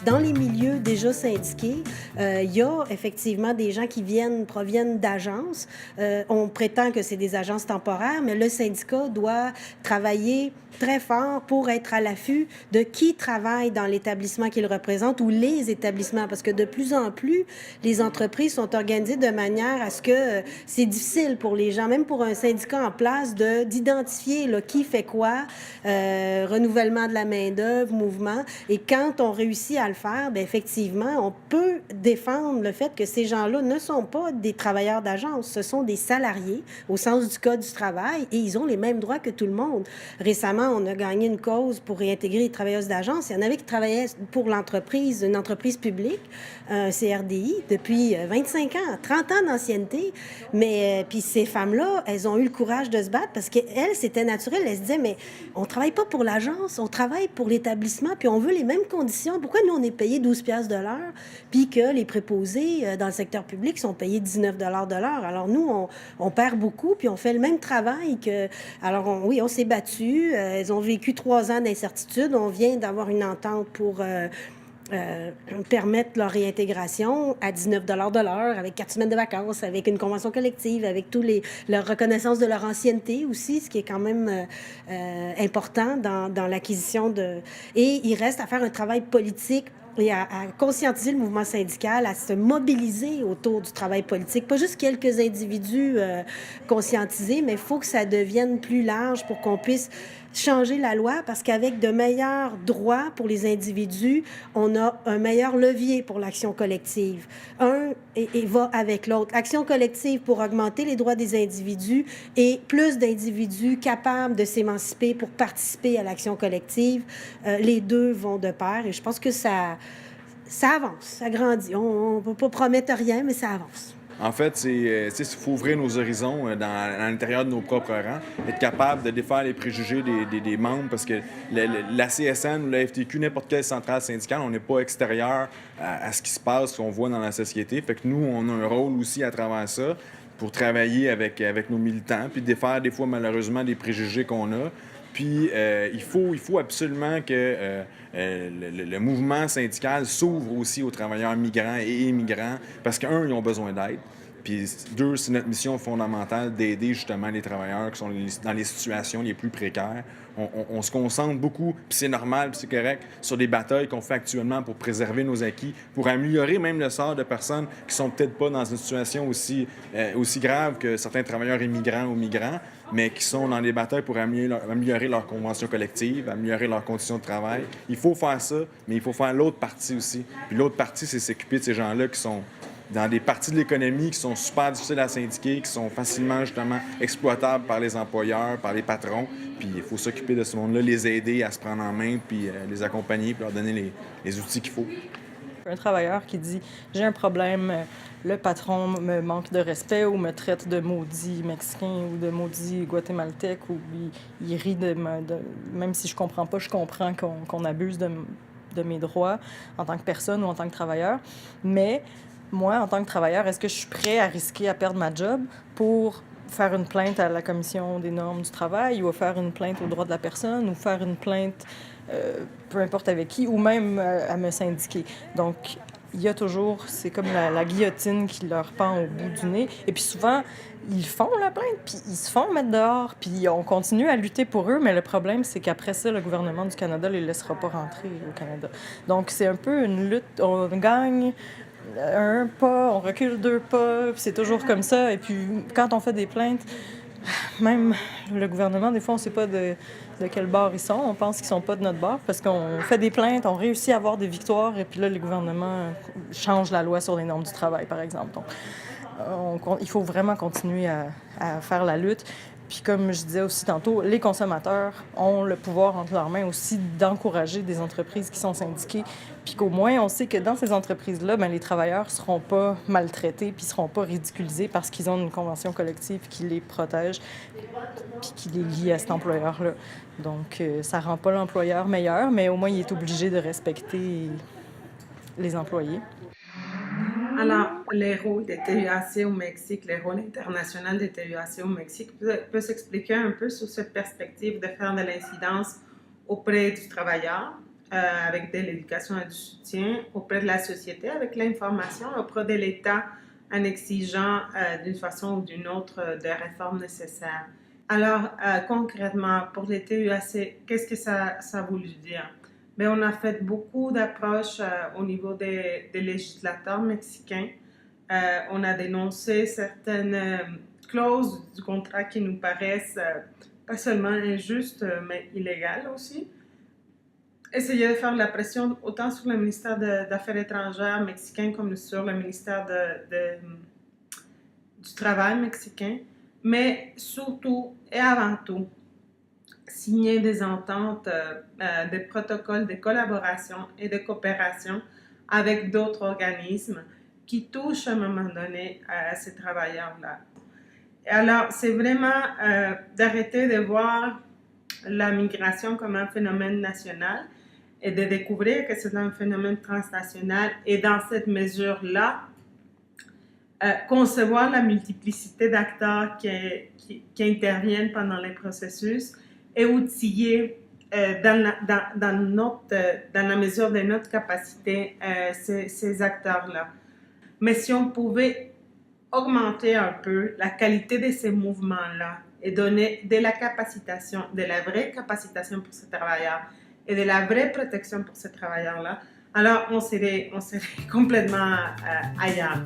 dans les milieux déjà syndiqués, il y a effectivement des gens qui proviennent d'agences. On prétend que c'est des agences temporaires, mais le syndicat doit travailler très fort pour être à l'affût de qui travaille dans l'établissement qu'il représente ou les établissements, parce que de plus en plus, les entreprises sont organisées de manière à ce que c'est difficile pour les gens, même pour un syndicat en place, d'identifier là, qui fait quoi, renouvellement de la main-d'œuvre, mouvement. Et quand on réussit à le faire, bien, effectivement, on peut défendre le fait que ces gens-là ne sont pas des travailleurs d'agence, ce sont des salariés au sens du Code du travail et ils ont les mêmes droits que tout le monde. Récemment, on a gagné une cause pour réintégrer les travailleuses d'agence. Il y en avait qui travaillaient pour l'entreprise, une entreprise publique, un CRDI, depuis 25 ans, 30 ans d'ancienneté. Mais puis ces femmes-là, elles ont eu le courage de se battre parce qu'elles, c'était naturel. Elles se disaient, mais on travaille pas pour l'agence, on travaille pour l'établissement, puis on veut les mêmes conditions. Pourquoi nous, on est payé 12 piastres de l'heure, puis que les préposés dans le secteur public sont payés 19 de l'heure? Alors nous, on perd beaucoup, puis on fait le même travail que... Alors oui, on s'est battu. Elles ont vécu 3 ans d'incertitude. On vient d'avoir une entente pour... permettre leur réintégration à 19 de l'heure, avec 4 semaines de vacances, avec une convention collective, avec leur reconnaissance de leur ancienneté aussi, ce qui est quand même important dans l'acquisition de... Et il reste à faire un travail politique et à conscientiser le mouvement syndical, à se mobiliser autour du travail politique. Pas juste quelques individus conscientisés, mais il faut que ça devienne plus large pour qu'on puisse changer la loi, parce qu'avec de meilleurs droits pour les individus, on a un meilleur levier pour l'action collective. Un et va avec l'autre. Action collective pour augmenter les droits des individus et plus d'individus capables de s'émanciper pour participer à l'action collective. Les deux vont de pair et je pense que ça avance, ça grandit. On ne peut pas promettre rien, mais ça avance. En fait, il faut ouvrir nos horizons à l'intérieur de nos propres rangs, être capable de défaire les préjugés des membres, parce que la CSN ou la FTQ, n'importe quelle centrale syndicale, on n'est pas extérieur à ce qui se passe, qu'on voit dans la société. Fait que nous, on a un rôle aussi à travers ça pour travailler avec nos militants, puis défaire des fois, malheureusement, des préjugés qu'on a. Puis il faut absolument que le mouvement syndical s'ouvre aussi aux travailleurs migrants et immigrants, parce qu'un, ils ont besoin d'aide. Puis deux, c'est notre mission fondamentale d'aider justement les travailleurs qui sont dans les situations les plus précaires. On se concentre beaucoup, puis c'est normal, puis c'est correct, sur des batailles qu'on fait actuellement pour préserver nos acquis, pour améliorer même le sort de personnes qui sont peut-être pas dans une situation aussi grave que certains travailleurs immigrants ou migrants, mais qui sont dans des batailles pour améliorer leur convention collective, améliorer leurs conditions de travail. Il faut faire ça, mais il faut faire l'autre partie aussi. Puis l'autre partie, c'est s'occuper de ces gens-là qui sont dans des parties de l'économie qui sont super difficiles à syndiquer, qui sont facilement, justement, exploitables par les employeurs, par les patrons. Puis il faut s'occuper de ce monde-là, les aider à se prendre en main, puis les accompagner, puis leur donner les outils qu'il faut. Un travailleur qui dit « j'ai un problème, le patron me manque de respect ou me traite de maudit mexicain ou de maudit guatémaltèque ou il rit même si je comprends pas, je comprends qu'on abuse de mes droits en tant que personne ou en tant que travailleur. Mais moi, en tant que travailleur, est-ce que je suis prêt à risquer à perdre ma job pour faire une plainte à la Commission des normes du travail ou à faire une plainte aux droits de la personne ou faire une plainte peu importe avec qui, ou même à me syndiquer. Donc, il y a toujours, c'est comme la guillotine qui leur pend au bout du nez. Et puis souvent, ils font la plainte, puis ils se font mettre dehors, puis on continue à lutter pour eux, mais le problème, c'est qu'après ça, le gouvernement du Canada ne les laissera pas rentrer au Canada. Donc, c'est un peu une lutte. On gagne un pas, on recule 2 pas, puis c'est toujours comme ça. Et puis, quand on fait des plaintes, même le gouvernement, des fois, on ne sait pas de quel bord ils sont. On pense qu'ils ne sont pas de notre bord parce qu'on fait des plaintes, on réussit à avoir des victoires et puis là, le gouvernement change la loi sur les normes du travail, par exemple. Donc, il faut vraiment continuer à faire la lutte. Puis comme je disais aussi tantôt, les consommateurs ont le pouvoir entre leurs mains aussi d'encourager des entreprises qui sont syndiquées. Puis qu'au moins, on sait que dans ces entreprises-là, bien, les travailleurs ne seront pas maltraités puis ne seront pas ridiculisés parce qu'ils ont une convention collective qui les protège puis qui les lie à cet employeur-là. Donc, ça ne rend pas l'employeur meilleur, mais au moins, il est obligé de respecter les employés. Alors, les rôles des TUAC au Mexique, les rôles internationaux des TUAC au Mexique, peut s'expliquer un peu sur cette perspective de faire de l'incidence auprès du travailleur avec de l'éducation et du soutien auprès de la société, avec l'information auprès de l'État en exigeant d'une façon ou d'une autre des réformes nécessaires. Alors, concrètement, pour les TUAC, qu'est-ce que ça a voulu dire? Bien, on a fait beaucoup d'approches au niveau des législateurs mexicains. On a dénoncé certaines clauses du contrat qui nous paraissent pas seulement injustes, mais illégales aussi. Essayer de faire de la pression autant sur le ministère d'Affaires étrangères mexicain comme sur le ministère du Travail mexicain, mais surtout et avant tout, signer des ententes, des protocoles de collaboration et de coopération avec d'autres organismes qui touchent à un moment donné à ces travailleurs-là. Alors, c'est vraiment d'arrêter de voir la migration comme un phénomène national et de découvrir que c'est un phénomène transnational et dans cette mesure-là, concevoir la multiplicité d'acteurs qui interviennent pendant les processus et outiller dans la mesure de notre capacité ces acteurs-là. Mais si on pouvait augmenter un peu la qualité de ces mouvements-là et donner de la capacitation, de la vraie capacitation pour ces travailleurs et de la vraie protection pour ces travailleurs-là, alors on serait complètement ailleurs.